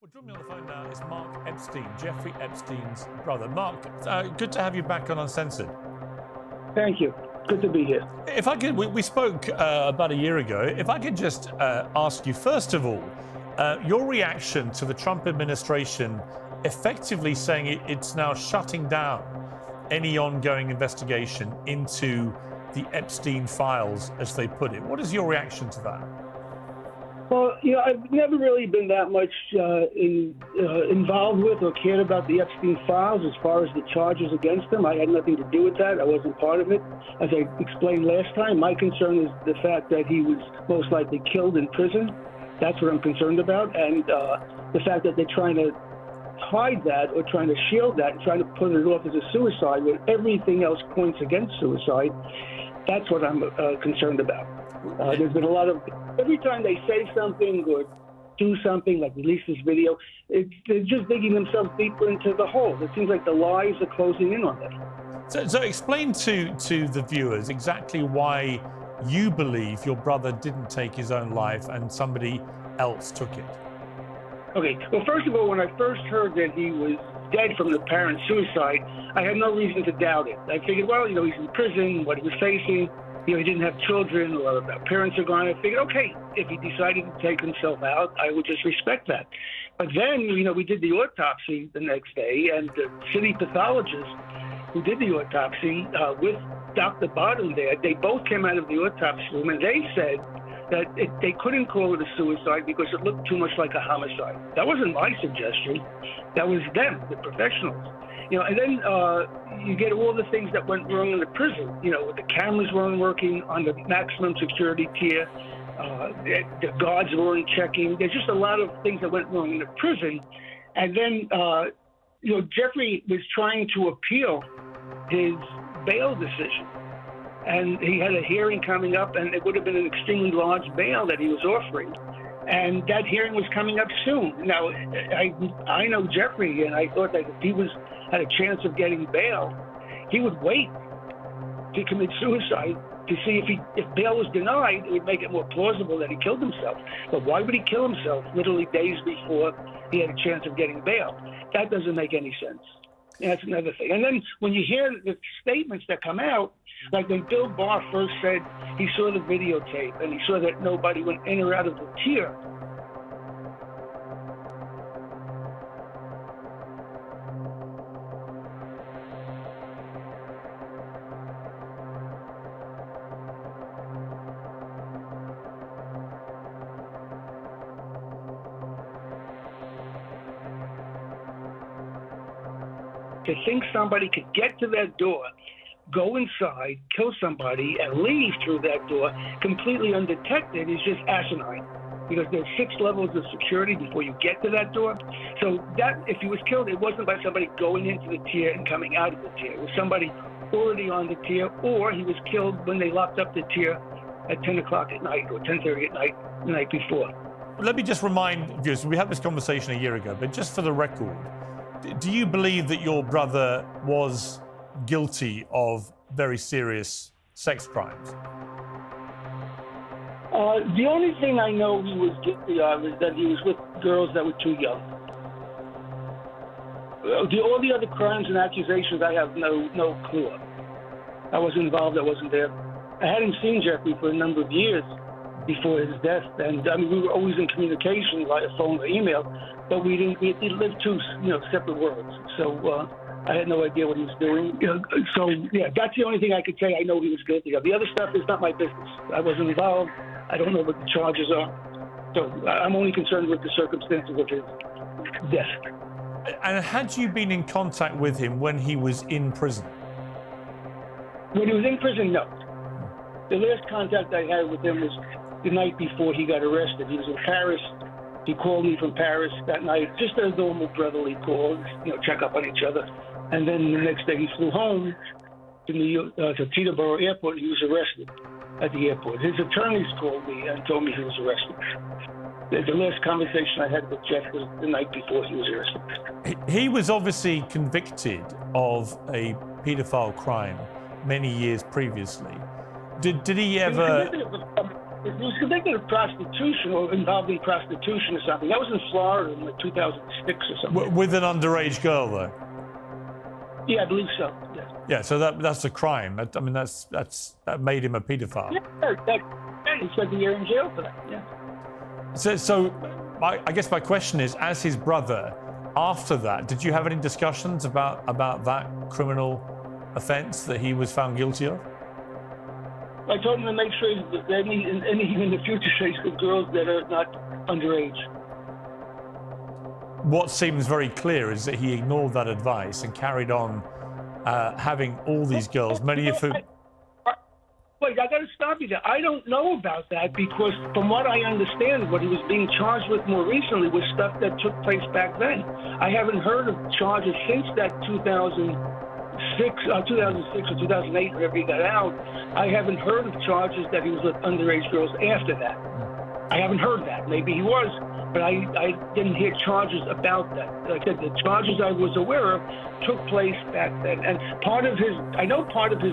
Well, joining me on the phone now is Mark Epstein, Jeffrey Epstein's brother. Mark, good to have you back on Uncensored. Thank you. Good to be here. If I could, we spoke about a year ago. If I could just ask you, first of all, your reaction to the Trump administration effectively saying it's now shutting down any ongoing investigation into the Epstein files, as they put it. What is your reaction to that? Well, I've never really been that much involved with or cared about the Epstein files as far as the charges against him. I had nothing to do with that. I wasn't part of it. As I explained last time, my concern is the fact that he was most likely killed in prison. That's what I'm concerned about. And the fact that they're trying to hide that or trying to shield that and trying to put it off as a suicide when everything else points against suicide, that's what I'm concerned about. There's been a lot of, every time they say something or do something, like release this video, they're just digging themselves deeper into the hole. It seems like the lies are closing in on them. So explain to the viewers exactly why you believe your brother didn't take his own life and somebody else took it. Okay, well, first of all, when I first heard that he was dead from the parent suicide, I had no reason to doubt it. I figured, well, he's in prison, what he was facing, he didn't have children or parents are gone. I figured, okay, if he decided to take himself out, I would just respect that. But then, we did the autopsy the next day, and the city pathologist who did the autopsy with Dr. Bottom there, they both came out of the autopsy room, and they said that they couldn't call it a suicide because it looked too much like a homicide. That wasn't my suggestion. That was them, the professionals. And then you get all the things that went wrong in the prison. The cameras weren't working on the maximum security tier. The guards weren't checking. There's just a lot of things that went wrong in the prison. And then, Jeffrey was trying to appeal his bail decision. And he had a hearing coming up, and it would have been an extremely large bail that he was offering. And that hearing was coming up soon. Now, I know Jeffrey, and I thought that if he had a chance of getting bail, he would wait to commit suicide to see if bail was denied, it would make it more plausible that he killed himself. But why would he kill himself literally days before he had a chance of getting bail? That doesn't make any sense. And that's another thing. And then when you hear the statements that come out, like when Bill Barr first said he saw the videotape and he saw that nobody went in or out of the tier. To think somebody could get to that door, go inside, kill somebody, and leave through that door completely undetected is just asinine. Because there's 6 levels of security before you get to that door. So that, if he was killed, it wasn't by somebody going into the tier and coming out of the tier. It was somebody already on the tier, or he was killed when they locked up the tier at 10 o'clock at night or 10:30 at night the night before. Let me just remind viewers, we had this conversation a year ago, but just for the record, do you believe that your brother was guilty of very serious sex crimes? The only thing I know he was guilty of is that he was with girls that were too young. All the other crimes and accusations, I have no clue of. I wasn't involved. I wasn't there. I hadn't seen Jeffrey for a number of years before his death, and we were always in communication via phone or email, but we lived two separate worlds. So I had no idea what he was doing. So yeah, that's the only thing I could say I know he was guilty of. The other stuff is not my business. I wasn't involved. I don't know what the charges are. So I'm only concerned with the circumstances of his death. And had you been in contact with him when he was in prison? When he was in prison, no. The last contact I had with him was the night before he got arrested. He was in Paris. He called me from Paris that night, just a normal brotherly call, check up on each other. And then the next day he flew home to Teterboro Airport. He was arrested at the airport. His attorneys called me and told me he was arrested. The last conversation I had with Jeff was the night before he was arrested. He was obviously convicted of a paedophile crime many years previously. Did he ever? He was convicted of prostitution or involved in prostitution or something. That was in Florida in like 2006 or something. With an underage girl, though? Yeah, I believe so. Yeah. Yeah, so that's a crime. I mean, that made him a paedophile. Yeah, he spent a year in jail for that. Yeah. So I guess my question is, as his brother, after that, did you have any discussions about that criminal offence that he was found guilty of? I told him to make sure that anything in the future stays with girls that are not underage. What seems very clear is that he ignored that advice and carried on having all these girls, many of whom... Wait, I got to stop you there. I don't know about that because from what I understand, what he was being charged with more recently was stuff that took place back then. I haven't heard of charges since that 2006 or 2008, whenever he got out. I haven't heard of charges that he was with underage girls after that. I haven't heard that. Maybe he was, but I didn't hear charges about that. Like I said, the charges I was aware of took place back then. And part of his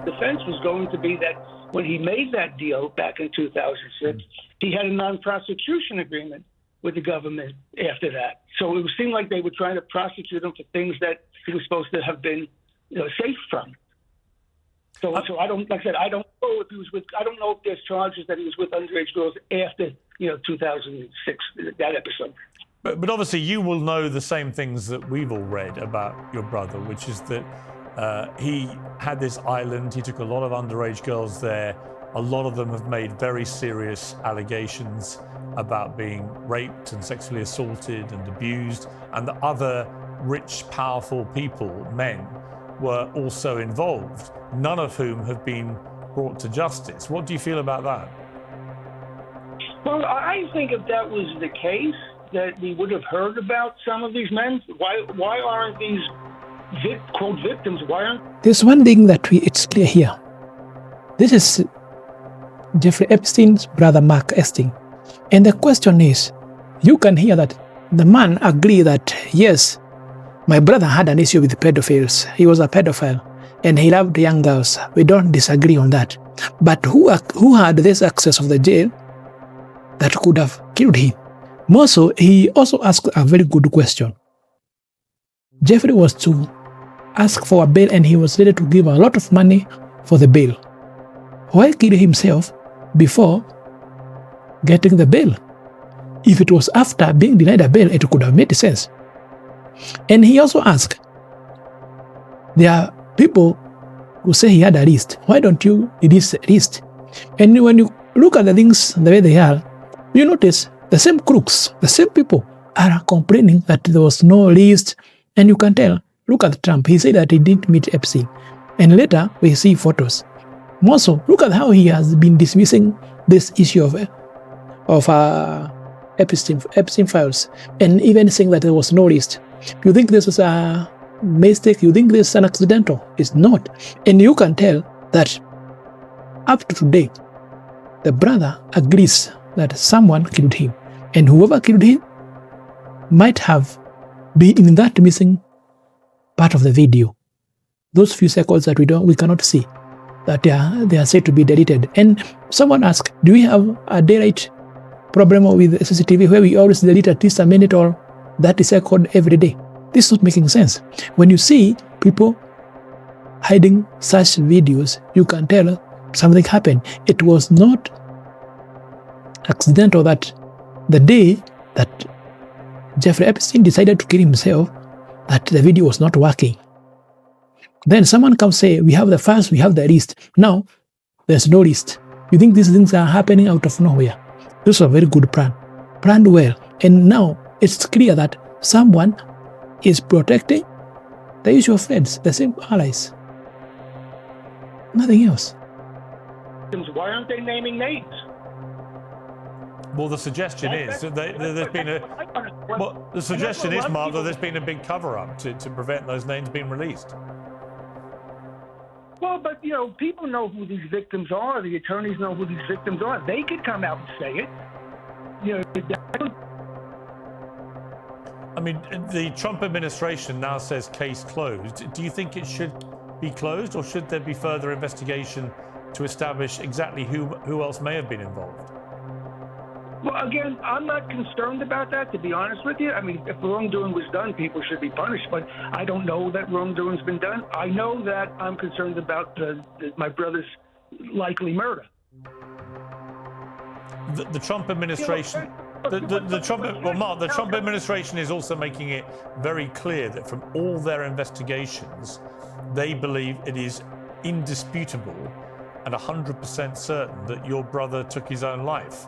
defense was going to be that when he made that deal back in 2006, he had a non-prosecution agreement with the government after that. So it seemed like they were trying to prosecute him for things that he was supposed to have been safe from. So I don't, like I said, I don't know if he was with. I don't know if there's charges that he was with underage girls after 2006, that episode. But obviously, you will know the same things that we've all read about your brother, which is that he had this island. He took a lot of underage girls there. A lot of them have made very serious allegations about being raped and sexually assaulted and abused, and the other rich, powerful people, men, were also involved, none of whom have been brought to justice. What do you feel about that? Well, I think if that was the case, that we would have heard about some of these men. Why aren't these quote victims? Why aren't? There's one thing that it's clear here. This is Jeffrey Epstein's brother, Mark Epstein. And the question is, you can hear that the man agreed that, yes, my brother had an issue with pedophiles. He was a pedophile and he loved young girls. We don't disagree on that. But who had this access of the jail that could have killed him? More so, he also asked a very good question. Jeffrey was to ask for a bail and he was ready to give a lot of money for the bail. Why kill himself before getting the bail? If it was after being denied a bail, it could have made sense. And he also asked, there are people who say he had a list. Why don't you release a list? And when you look at the things the way they are, you notice the same crooks, the same people are complaining that there was no list. And you can tell, look at Trump. He said that he didn't meet Epstein. And later we see photos. More so, look at how he has been dismissing this issue of Epstein files and even saying that there was no list. You think this is a mistake? You think this is an accidental? It's not. And you can tell that up to today, the brother agrees that someone killed him. And whoever killed him might have been in that missing part of the video. Those few seconds that we cannot see, that they are said to be deleted. And someone asked, do we have a daylight problem with CCTV where we always delete at least a minute or 30 seconds every day? This is not making sense. When you see people hiding such videos, you can tell something happened. It was not accidental that the day that Jeffrey Epstein decided to kill himself, that the video was not working. Then someone comes say, we have the files, we have the list. Now, there's no list. You think these things are happening out of nowhere? This was a very good plan. Planned well. And now, it's clear that someone is protecting the issue of friends, the same allies. Nothing else. Why aren't they naming names? Well, the suggestion is that there's been a... Well, the suggestion is, Mark, that there's been a big cover-up to prevent those names being released. Well, but, people know who these victims are. The attorneys know who these victims are. They could come out and say it. I mean, the Trump administration now says case closed. Do you think it should be closed, or should there be further investigation to establish exactly who else may have been involved? Well, again, I'm not concerned about that, to be honest with you. I mean, if wrongdoing was done, people should be punished, but I don't know that wrongdoing's been done. I know that I'm concerned about my brother's likely murder. The Trump administration... The Trump administration is also making it very clear that from all their investigations, they believe it is indisputable and 100% certain that your brother took his own life.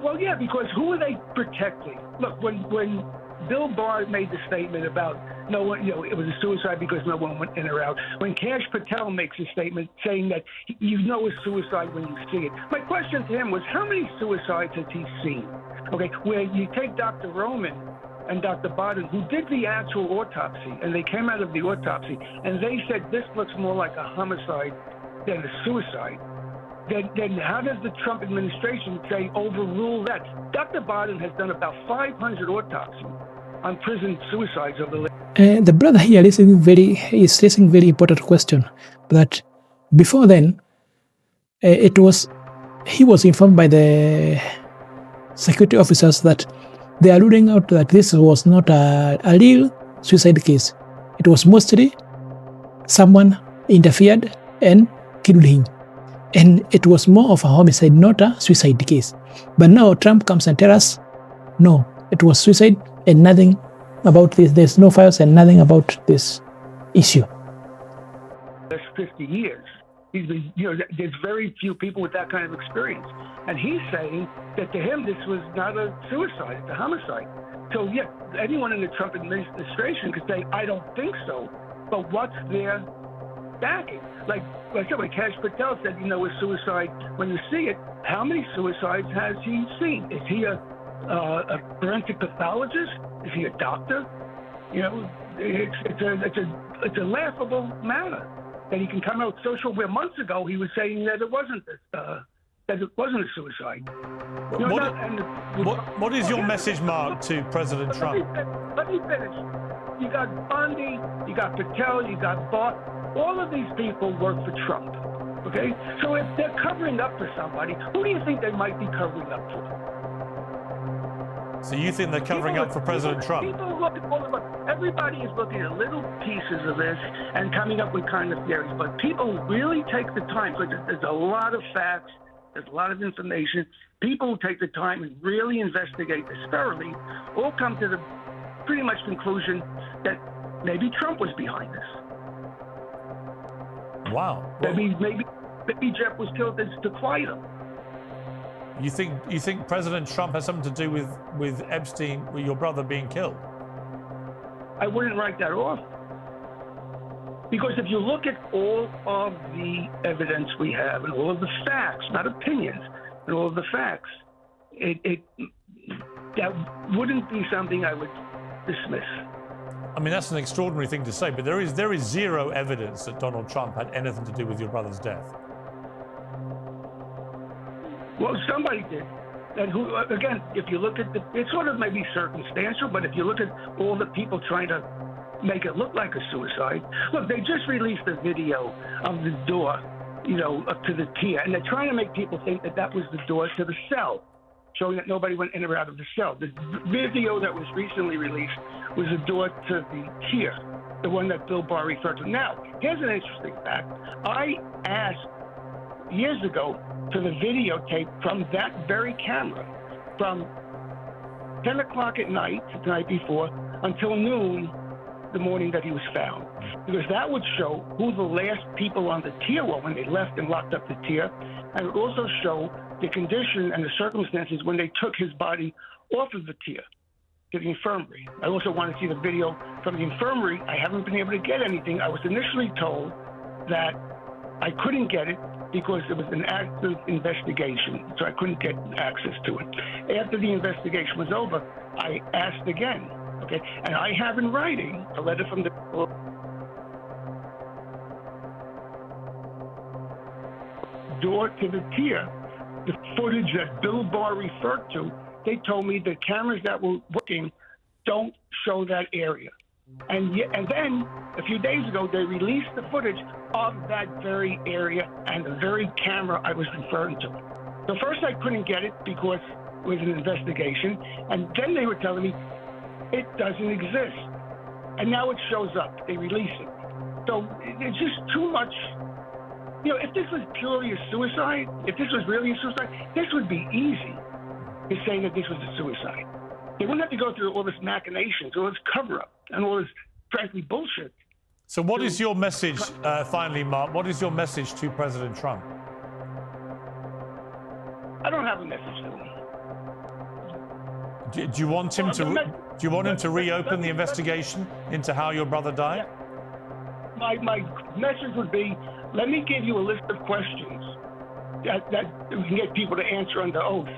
Well, yeah, because who are they protecting? Look, when Bill Barr made the statement about no one, it was a suicide because no one went in or out. When Kash Patel makes a statement saying that it's suicide when you see it. My question to him was, how many suicides has he seen? Okay, where you take Dr. Roman and Dr. Bodden, who did the actual autopsy, and they came out of the autopsy, and they said this looks more like a homicide than a suicide. Then how does the Trump administration say overrule that? Dr. Bodden has done about 500 autopsies on prison suicides over the brother here is raising very important question. That before then, he was informed by the security officers that they are ruling out that this was not a real suicide case. It was mostly someone interfered and killed him. And it was more of a homicide, not a suicide case. But now Trump comes and tells us, no, it was suicide and nothing about this. There's no files and nothing about this issue. That's 50 years. He's been, there's very few people with that kind of experience. And he's saying that to him, this was not a suicide, it's a homicide. So, yeah, anyone in the Trump administration could say, I don't think so. But what's their backing? Like I said, when Kash Patel said, a suicide, when you see it, how many suicides has he seen? Is he a forensic pathologist? Is he a doctor? It's a laughable matter that he can come out social. Where months ago he was saying that it wasn't a suicide. What is your message, Mark, to President Trump? Let me finish. You got Bundy, you got Patel, you got Barr. All of these people work for Trump, okay? So if they're covering up for somebody, who do you think they might be covering up for? So you think they're covering up for President Trump? Everybody is looking at little pieces of this and coming up with kind of theories, but people really take the time, because there's a lot of facts, there's a lot of information. People who take the time and really investigate this thoroughly all come to the pretty much conclusion that maybe Trump was behind this. Wow. Maybe Jeff was killed to quiet him. You think President Trump has something to do with Epstein, with your brother being killed? I wouldn't write that off. Because if you look at all of the evidence we have and all of the facts, not opinions, and all of the facts, that wouldn't be something I would dismiss. I mean, that's an extraordinary thing to say, but there is zero evidence that Donald Trump had anything to do with your brother's death. Well, somebody did. And who, again, if you look at it's sort of maybe circumstantial, but if you look at all the people trying to make it look like a suicide, look, they just released a video of the door, up to the tier, and they're trying to make people think that was the door to the cell, showing that nobody went in or out of the cell. The video that was recently released was a door to the tier, the one that Bill Barr referred to. Now, here's an interesting fact. I asked years ago for the videotape from that very camera from 10 o'clock at night, the night before, until noon the morning that he was found. Because that would show who the last people on the tier were when they left and locked up the tier. And it would also show the condition and the circumstances when they took his body off of the tier to the infirmary. I also want to see the video from the infirmary. I haven't been able to get anything. I was initially told that I couldn't get it because it was an active investigation, so I couldn't get access to it. After the investigation was over, I asked again, okay? And I have in writing a letter from the door to the tier, the footage that Bill Barr referred to. They told me the cameras that were working don't show that area. And then a few days ago, they released the footage of that very area and the very camera I was referring to. So first I couldn't get it because it was an investigation, and then they were telling me it doesn't exist. And now it shows up. They release it. So it's just too much. You know, if this was purely a suicide, if this was really a suicide, this would be easy to say that this was a suicide. They wouldn't have to go through all this machinations, all this cover-up, and all this, frankly, bullshit. So what is your message, finally, Mark, what is your message to President Trump? I don't have a message to him. Do you want him to reopen the investigation into how your brother died? My message would be, let me give you a list of questions that we can get people to answer under oath,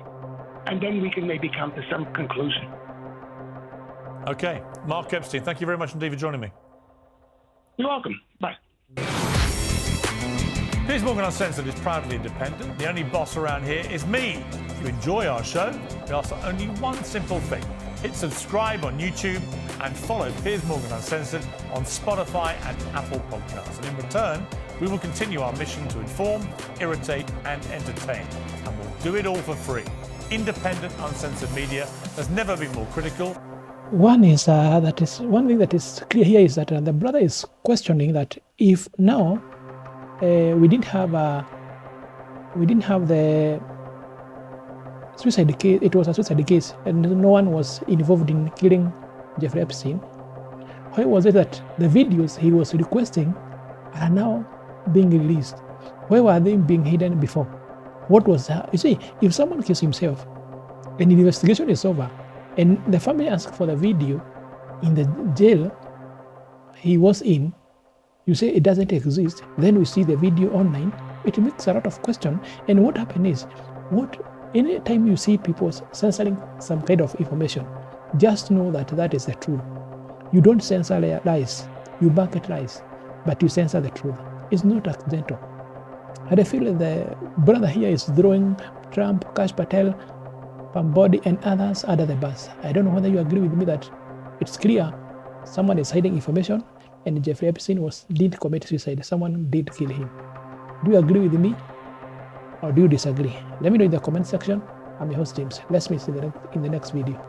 and then we can maybe come to some conclusion. Okay. Mark Epstein, thank you very much indeed for joining me. You're welcome. Bye. Piers Morgan Uncensored is proudly independent. The only boss around here is me. If you enjoy our show, we ask for only one simple thing. Hit subscribe on YouTube and follow Piers Morgan Uncensored on Spotify and Apple Podcasts. And in return, we will continue our mission to inform, irritate and entertain. And we'll do it all for free. Independent, uncensored media has never been more critical. One thing that is clear here is that the brother is questioning that if now we didn't have the suicide case, it was a suicide case, and no one was involved in killing Jeffrey Epstein. Why was it that the videos he was requesting are now being released? Why were they being hidden before? What was that? You see, if someone kills himself and the investigation is over, and the family asks for the video in the jail he was in, you say it doesn't exist, then we see the video online, it makes a lot of questions. And what happened is, anytime you see people censoring some kind of information, just know that that is the truth. You don't censor lies, you bucket lies, but you censor the truth. It's not accidental. And I feel the brother here is throwing Trump, Kash Patel, Pambodi and others under the bus. I don't know whether you agree with me that it's clear someone is hiding information and Jeffrey Epstein did commit suicide. Someone did kill him. Do you agree with me or do you disagree? Let me know in the comment section. I'm your host James. Let's meet in the next video.